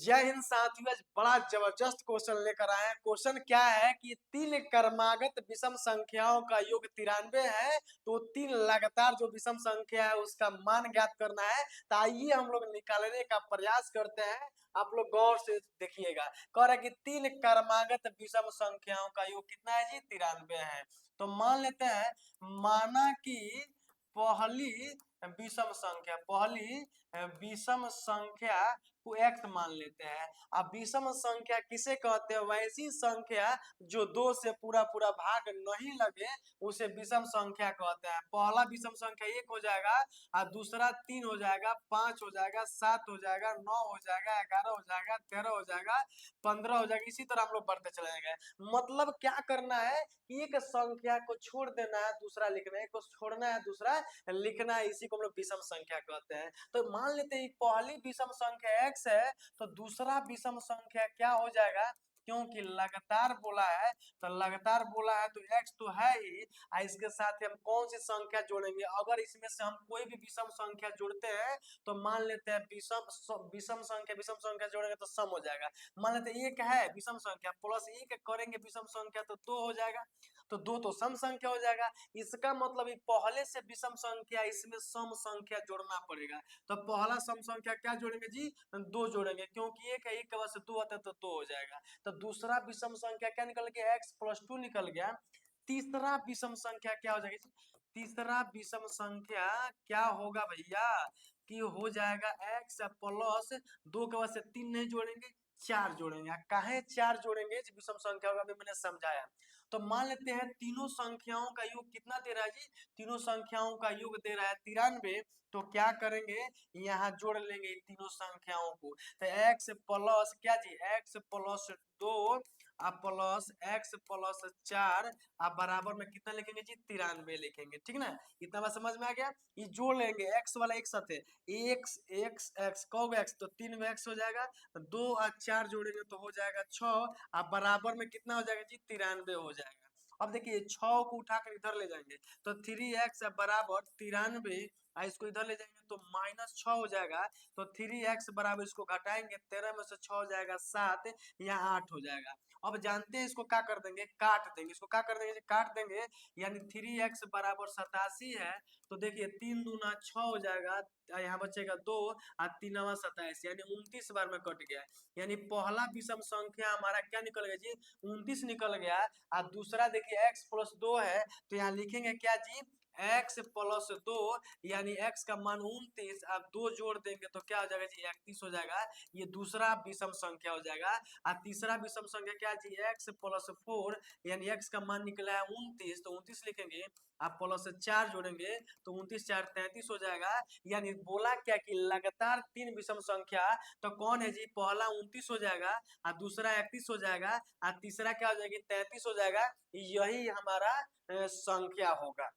जय हिंद साथियों, आज बड़ा जबरदस्त क्वेश्चन लेकर आए हैं। क्वेश्चन क्या है कि तीन क्रमागत विषम संख्याओं का योग 93 है, तो तीन लगातार जो विषम संख्या है उसका मान ज्ञात करना है। तो आइए हम लोग निकालने का प्रयास करते हैं। आप लोग गौर से देखिएगा। कह रहा है कि तीन क्रमागत विषम संख्याओं का योग कितना है जी? 93 है। तो मान लेते हैं, माना कि पहली विषम संख्या को x मान लेते हैं। अब विषम संख्या किसे कहते हैं? वैसी संख्या जो दो से पूरा पूरा भाग नहीं लगे उसे विषम संख्या कहते हैं। पहला विषम संख्या 1 हो जाएगा, और दूसरा 3 हो जाएगा, 5 हो जाएगा, 7 हो जाएगा, 9 हो जाएगा, 11 हो जाएगा, 13 हो जाएगा, 15 हो जाएगा। इसी तरह हम लोग बढ़ते चले जाएंगे। मतलब क्या करना है कि एक संख्या को छोड़ देना है, दूसरा लिखना है, एक को छोड़ना है, दूसरा लिखना है। इसी को हम लोग विषम संख्या कहते हैं। तो मान लेते हैं पहली विषम संख्या x है, तो दूसरा विषम संख्या क्या हो जाएगा? क्योंकि लगातार बोला है, तो लगातार बोला है तो x तो है ही। इसके साथ ही हम कौन सी संख्या जोड़ेंगे? अगर इसमें से हम कोई भी विषम संख्या जोड़ते हैं तो मान लेते हैं विषम संख्या जोड़ेंगे तो सम हो जाएगा। मान लेते हैं एक है विषम संख्या, प्लस एक करेंगे विषम संख्या तो दो हो जाएगा, तो दो तो सम संख्या हो जाएगा। इसका मतलब पहले से विषम संख्या, इसमें सम संख्या जोड़ना पड़ेगा। तो पहला सम संख्या क्या जोड़ेंगे जी? दो जोड़ेंगे, क्योंकि एक है, एक के बाद से दो आता है तो दो हो जाएगा। तो दूसरा विषम संख्या क्या निकल गया? x+2 निकल गया। तीसरा विषम संख्या क्या हो जाएगा? तीसरा विषम संख्या क्या होगा भैया? कि हो जाएगा x प्लस दो के बाद से तीन नहीं जोड़ेंगे, चार जोड़ेंगे। काहे चार जोड़ेंगे? विषम संख्या का भी मैंने समझाया। तो मान लेते हैं तीनों संख्याओं का योग कितना दे रहा है जी? तीनों संख्याओं का योग दे रहा है 93। तो क्या करेंगे? यहाँ जोड़ लेंगे इन तीनों संख्याओं को। तो x प्लस क्या जी? x plus 2 plus x plus 4 आप बराबर में कितना लिखेंगे जी? 93 लिखेंगे। ठीक ना? इतना बात समझ में आ गया? ये जोड़ लेंगे x वाला एक साथ है, x x x कौन x? तो 3 x हो जाएगा। 2 और 4 जोड़ेंगे तो हो जाएगा 6। आप बराबर में कितना हो जाएगा जी? 93 हो जाएगा। अब देखिए 6 को उठाकर इधर ले जाएंगे तो 3x बराबर 93, इसको इधर ले जाएंगे तो -6 हो जाएगा। तो 3x बराबर, इसको घटाएंगे, 13 में से 6 हो जाएगा 7, यहाँ 8 हो जाएगा। अब जानते हैं इसको क्या कर देंगे? काट देंगे। इसको क्या कर देंगे? काट देंगे। यानी 3x बराबर 87 है। तो देखिए 3 दूना 6 हो जाएगा, यहाँ बचेगा 2 और 3 27, यानी 29 बार में कट गया। यानी पहला विषम संख्या हमारा क्या निकल गया जी? 29 निकल गया। और दूसरा देखिए x+2 है, तो यहाँ लिखेंगे क्या जी? x+2, यानी x का मान 29, आप 2 जोड़ देंगे तो क्या हो जाएगा जी? 31 हो जाएगा। ये दूसरा विषम संख्या हो जाएगा। और तीसरा विषम संख्या क्या जी? x+4, यानी x का मान निकला है 29, तो 29 लिखेंगे। आप प्लस 4 जोड़ेंगे तो 29 4 33 हो जाएगा। यानी बोला क्या कि लगातार तीन विषम संख्या, तो कौन है जी? पहला 29 हो जाएगा, और दूसरा 31 हो जाएगा, और तीसरा क्या हो जाएगी? 33 हो जाएगा। यही हमारा संख्या होगा।